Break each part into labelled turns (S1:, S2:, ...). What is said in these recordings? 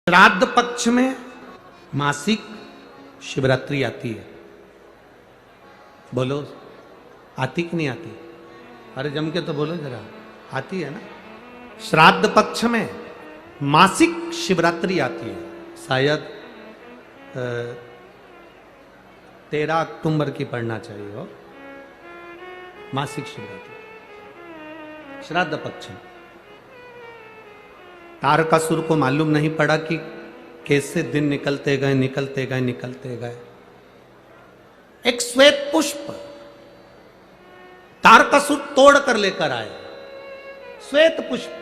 S1: श्राद्ध पक्ष में मासिक शिवरात्रि आती है। बोलो, आती कि नहीं आती? अरे जम के तो बोलो जरा, आती है ना? श्राद्ध पक्ष में मासिक शिवरात्रि आती है। शायद 13 अक्टूबर की पढ़ना चाहिए हो, मासिक शिवरात्रि श्राद्ध पक्ष में। तारकासुर को मालूम नहीं पड़ा कि कैसे दिन निकलते गए निकलते गए निकलते गए। एक श्वेत पुष्प तारकासुर तोड़ कर लेकर आए। श्वेत पुष्प।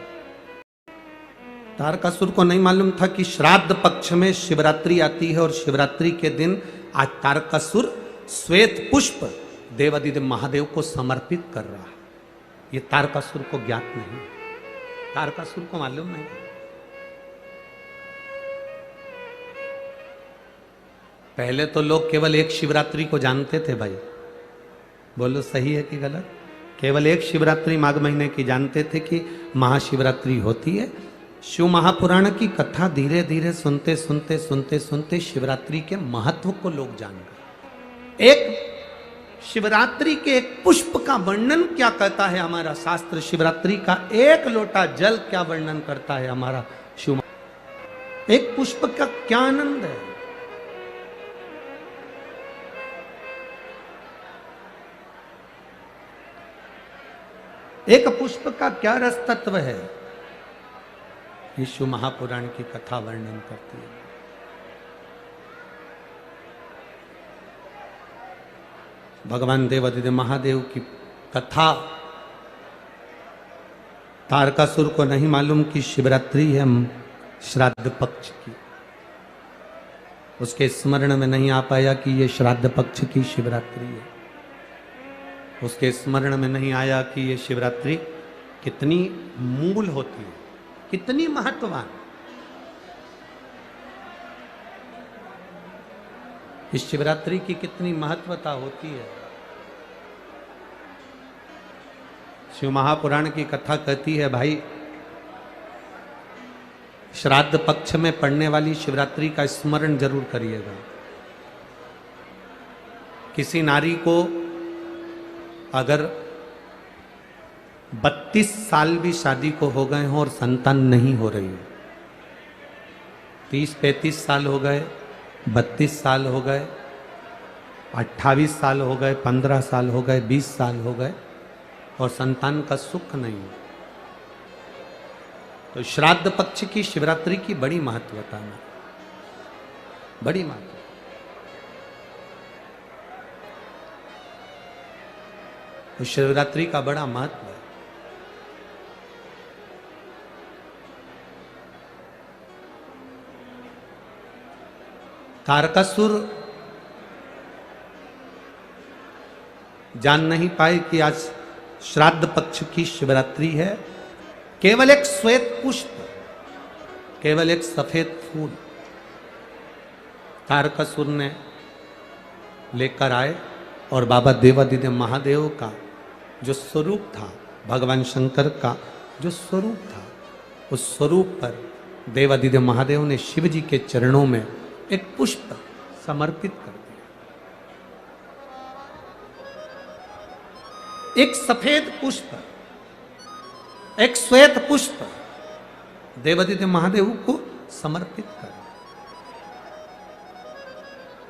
S1: तारकासुर को नहीं मालूम था कि श्राद्ध पक्ष में शिवरात्रि आती है और शिवरात्रि के दिन आज तारकासुर श्वेत पुष्प देवादिदेव महादेव को समर्पित कर रहा है। यह तारकासुर को ज्ञात नहीं, तारकासुर को मालूम नहीं। पहले तो लोग केवल एक शिवरात्रि को जानते थे भाई। बोलो सही है कि गलत? केवल एक शिवरात्रि माघ महीने की जानते थे कि महाशिवरात्रि होती है। शिव महापुराण की कथा धीरे धीरे सुनते सुनते सुनते सुनते शिवरात्रि के महत्व को लोग जान गए। एक शिवरात्रि के एक पुष्प का वर्णन क्या कहता है हमारा शास्त्र? शिवरात्रि का एक लोटा जल क्या वर्णन करता है हमारा शिव? एक पुष्प का क्या आनंद है। एक पुष्प का क्या रस तत्व है, शिव महापुराण की कथा वर्णन करती है। भगवान देवादिदेव महादेव की कथा। तारकासुर को नहीं मालूम कि शिवरात्रि है श्राद्ध पक्ष की। उसके स्मरण में नहीं आ पाया कि यह श्राद्ध पक्ष की शिवरात्रि है। उसके स्मरण में नहीं आया कि ये शिवरात्रि कितनी मूल होती है, कितनी महत्ववान। इस शिवरात्रि की कितनी महत्वता होती है। शिव महापुराण की कथा कहती है भाई, श्राद्ध पक्ष में पड़ने वाली शिवरात्रि का स्मरण जरूर करिएगा। किसी नारी को अगर 32 साल भी शादी को हो गए हों और संतान नहीं हो रही हो, 30-35 साल हो गए, 32 साल हो गए, 28 साल हो गए, 15 साल हो गए, 20 साल हो गए और संतान का सुख नहीं हो, तो श्राद्ध पक्ष की शिवरात्रि की बड़ी महत्वता है, बड़ी महत्वता। तो शिवरात्रि का बड़ा महत्व है। तारकासुर जान नहीं पाए कि आज श्राद्ध पक्ष की शिवरात्रि है। केवल एक श्वेत पुष्प, केवल एक सफेद फूल तारकासुर ने लेकर आए और बाबा देवादिदेव महादेव का जो स्वरूप था, भगवान शंकर का जो स्वरूप था, उस स्वरूप पर देवादिदेव महादेव ने शिव जी के चरणों में एक पुष्प समर्पित कर दिया। एक सफेद पुष्प, एक श्वेत पुष्प देवादिदेव महादेव को समर्पित कर,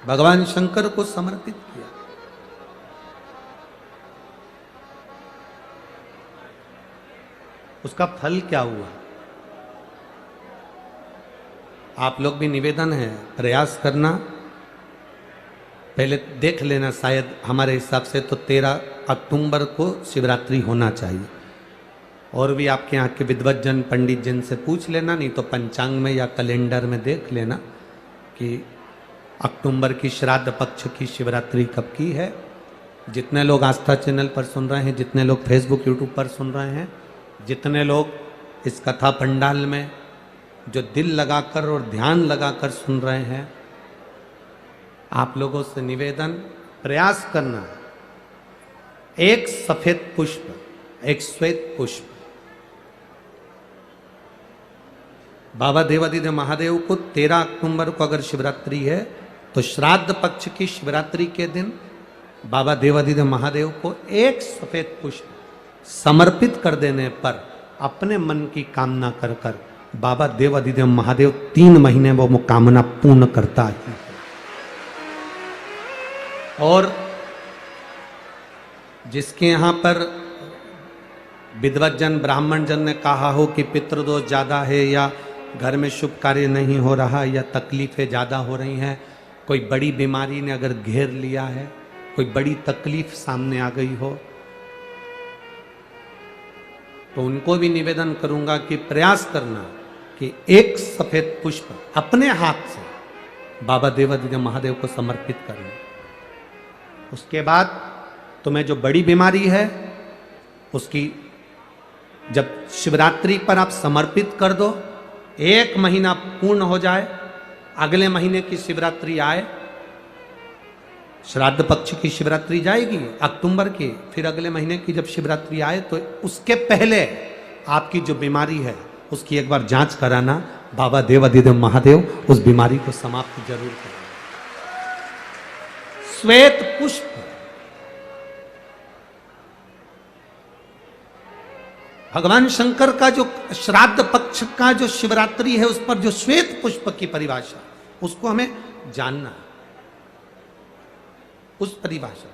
S1: भगवान शंकर को समर्पित किया। उसका फल क्या हुआ? आप लोग भी निवेदन है, प्रयास करना, पहले देख लेना। शायद हमारे हिसाब से तो 13 अक्टूबर को शिवरात्रि होना चाहिए। और भी आपके यहाँ के विद्वज्जन पंडित जन से पूछ लेना, नहीं तो पंचांग में या कैलेंडर में देख लेना कि अक्टूबर की श्राद्ध पक्ष की शिवरात्रि कब की है। जितने लोग आस्था चैनल पर सुन रहे हैं, जितने लोग फेसबुक यूट्यूब पर सुन रहे हैं, जितने लोग इस कथा पंडाल में जो दिल लगाकर और ध्यान लगाकर सुन रहे हैं, आप लोगों से निवेदन, प्रयास करना, एक सफेद पुष्प, एक श्वेत पुष्प बाबा देवादिदेव महादेव को 13 अक्टूबर को अगर शिवरात्रि है तो श्राद्ध पक्ष की शिवरात्रि के दिन बाबा देवादिदेव महादेव को एक सफेद पुष्प समर्पित कर देने पर अपने मन की कामना कर कर बाबा देवादिदेव महादेव 3 महीने वो कामना पूर्ण करता है। और जिसके यहाँ पर विद्वज्जन ब्राह्मण जन ने कहा हो कि पितृदोष ज़्यादा है या घर में शुभ कार्य नहीं हो रहा या तकलीफें ज़्यादा हो रही हैं, कोई बड़ी बीमारी ने अगर घेर लिया है, कोई बड़ी तकलीफ सामने आ गई हो, तो उनको भी निवेदन करूंगा कि प्रयास करना कि एक सफेद पुष्प अपने हाथ से बाबा देवादिदेव महादेव को समर्पित करना। उसके बाद तुम्हें जो बड़ी बीमारी है उसकी जब शिवरात्रि पर आप समर्पित कर दो, 1 महीना पूर्ण हो जाए, अगले महीने की शिवरात्रि आए, श्राद्ध पक्ष की शिवरात्रि जाएगी अक्टूबर की, फिर अगले महीने की जब शिवरात्रि आए तो उसके पहले आपकी जो बीमारी है उसकी एक बार जांच कराना, बाबा देवादिदेव महादेव उस बीमारी को समाप्त जरूर करें। श्वेत पुष्प, भगवान शंकर का जो श्राद्ध पक्ष का जो शिवरात्रि है उस पर जो श्वेत पुष्प की परिभाषा, उसको हमें जानना, उस परिभाषा